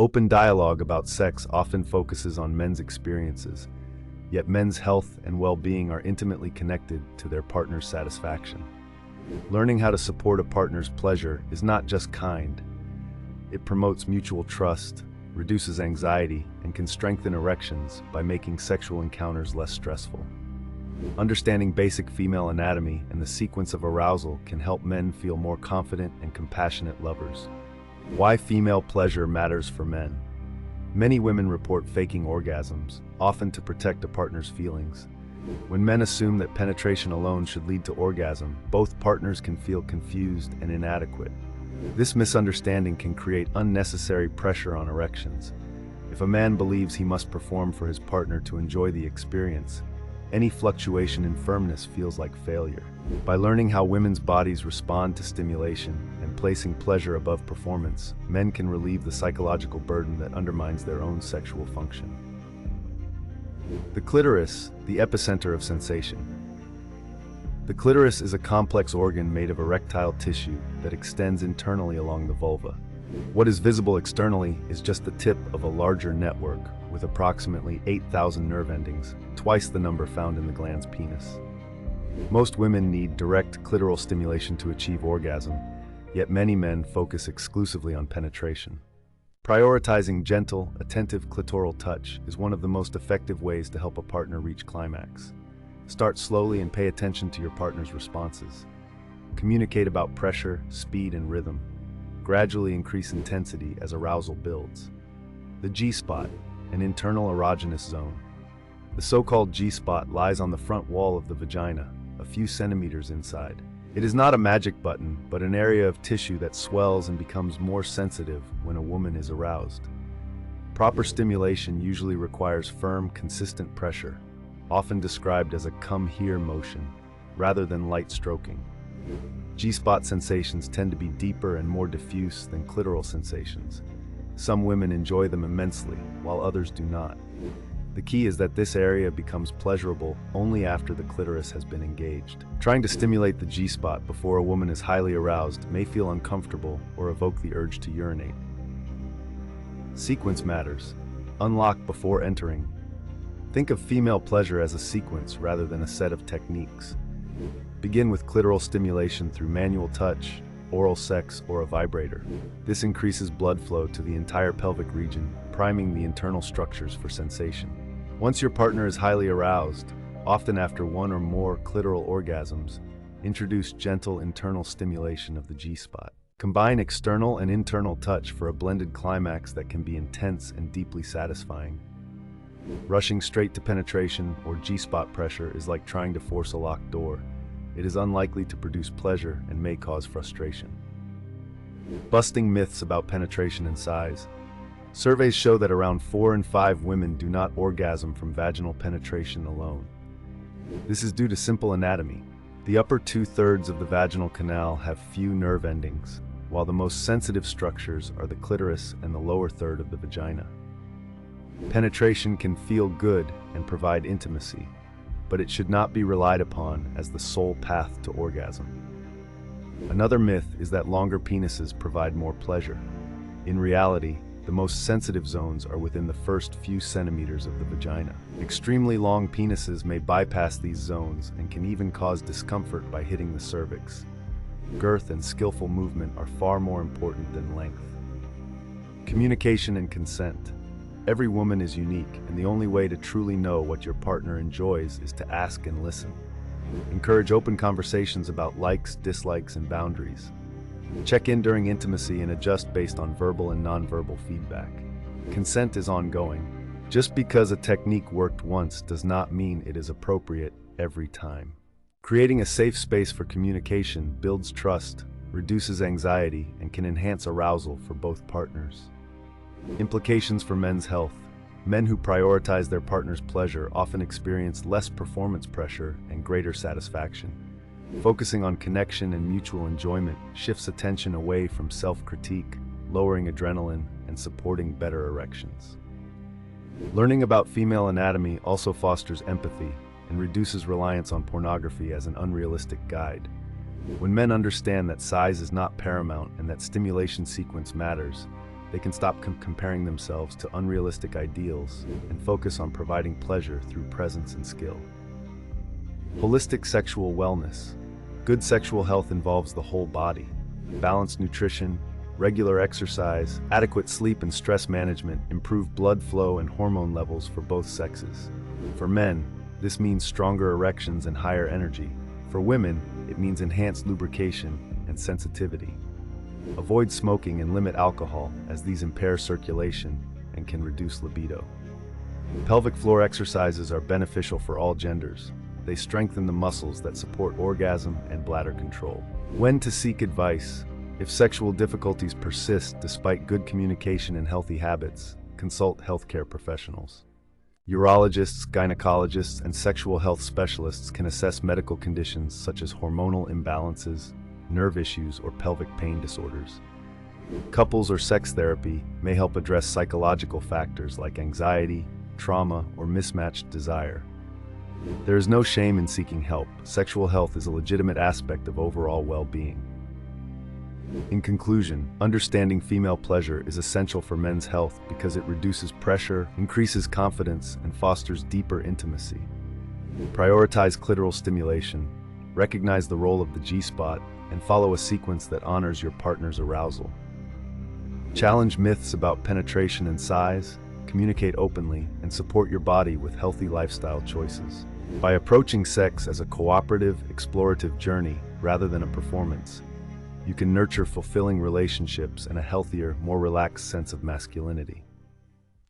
Open dialogue about sex often focuses on men's experiences, yet men's health and well-being are intimately connected to their partner's satisfaction. Learning how to support a partner's pleasure is not just kind. It promotes mutual trust, reduces anxiety, and can strengthen erections by making sexual encounters less stressful. Understanding basic female anatomy and the sequence of arousal can help men feel more confident and compassionate lovers. Why female pleasure matters for men. Many women report faking orgasms, often to protect a partner's feelings. When men assume that penetration alone should lead to orgasm, both partners can feel confused and inadequate. This misunderstanding can create unnecessary pressure on erections. If a man believes he must perform for his partner to enjoy the experience, any fluctuation in firmness feels like failure. By learning how women's bodies respond to stimulation and placing pleasure above performance, men can relieve the psychological burden that undermines their own sexual function. The clitoris, the epicenter of sensation. The clitoris is a complex organ made of erectile tissue that extends internally along the vulva. What is visible externally is just the tip of a larger network with approximately 8,000 nerve endings, twice the number found in the gland's penis. Most women need direct clitoral stimulation to achieve orgasm, yet many men focus exclusively on penetration. Prioritizing gentle, attentive clitoral touch is one of the most effective ways to help a partner reach climax. Start slowly and pay attention to your partner's responses. Communicate about pressure, speed, and rhythm. Gradually increase intensity as arousal builds. The G-spot, an internal erogenous zone. The so-called G-spot lies on the front wall of the vagina, a few centimeters inside. It is not a magic button, but an area of tissue that swells and becomes more sensitive when a woman is aroused. Proper stimulation usually requires firm, consistent pressure, often described as a come here motion, rather than light stroking. G-spot sensations tend to be deeper and more diffuse than clitoral sensations. Some women enjoy them immensely, while others do not. The key is that this area becomes pleasurable only after the clitoris has been engaged. Trying to stimulate the G-spot before a woman is highly aroused may feel uncomfortable or evoke the urge to urinate. Sequence matters. Unlock before entering. Think of female pleasure as a sequence rather than a set of techniques. Begin with clitoral stimulation through manual touch, oral sex, or a vibrator. This increases blood flow to the entire pelvic region, priming the internal structures for sensation. Once your partner is highly aroused, often after one or more clitoral orgasms, introduce gentle internal stimulation of the G-spot. Combine external and internal touch for a blended climax that can be intense and deeply satisfying. Rushing straight to penetration or G-spot pressure is like trying to force a locked door. It is unlikely to produce pleasure and may cause frustration. Busting myths about penetration and size. Surveys show that around 4 in 5 women do not orgasm from vaginal penetration alone. This is due to simple anatomy. The upper 2/3 of the vaginal canal have few nerve endings, while the most sensitive structures are the clitoris and the lower third of the vagina. Penetration can feel good and provide intimacy, but it should not be relied upon as the sole path to orgasm. Another myth is that longer penises provide more pleasure. In reality, the most sensitive zones are within the first few centimeters of the vagina. Extremely long penises may bypass these zones and can even cause discomfort by hitting the cervix. Girth and skillful movement are far more important than length. Communication and consent. Every woman is unique, and the only way to truly know what your partner enjoys is to ask and listen. Encourage open conversations about likes, dislikes, and boundaries. Check in during intimacy and adjust based on verbal and nonverbal feedback. Consent is ongoing. Just because a technique worked once does not mean it is appropriate every time. Creating a safe space for communication builds trust, reduces anxiety, and can enhance arousal for both partners. Implications for men's health. Men who prioritize their partner's pleasure often experience less performance pressure and greater satisfaction. Focusing on connection and mutual enjoyment shifts attention away from self-critique, lowering adrenaline, and supporting better erections. Learning about female anatomy also fosters empathy and reduces reliance on pornography as an unrealistic guide. When men understand that size is not paramount and that stimulation sequence matters, They can stop comparing themselves to unrealistic ideals and focus on providing pleasure through presence and skill. Holistic sexual wellness. Good sexual health involves the whole body. Balanced nutrition, regular exercise, adequate sleep and stress management improve blood flow and hormone levels for both sexes. For men, this means stronger erections and higher energy. For women, it means enhanced lubrication and sensitivity. Avoid smoking and limit alcohol, as these impair circulation and can reduce libido. Pelvic floor exercises are beneficial for all genders. They strengthen the muscles that support orgasm and bladder control. When to seek advice. If sexual difficulties persist despite good communication and healthy habits, consult healthcare professionals. Urologists, gynecologists, and sexual health specialists can assess medical conditions such as hormonal imbalances, nerve issues, or pelvic pain disorders. Couples or sex therapy may help address psychological factors like anxiety, trauma, or mismatched desire. There is no shame in seeking help. Sexual health is a legitimate aspect of overall well-being. In conclusion, understanding female pleasure is essential for men's health because it reduces pressure, increases confidence, and fosters deeper intimacy. Prioritize clitoral stimulation, recognize the role of the G-spot, and follow a sequence that honors your partner's arousal. Challenge myths about penetration and size, communicate openly, and support your body with healthy lifestyle choices. By approaching sex as a cooperative, explorative journey rather than a performance, you can nurture fulfilling relationships and a healthier, more relaxed sense of masculinity.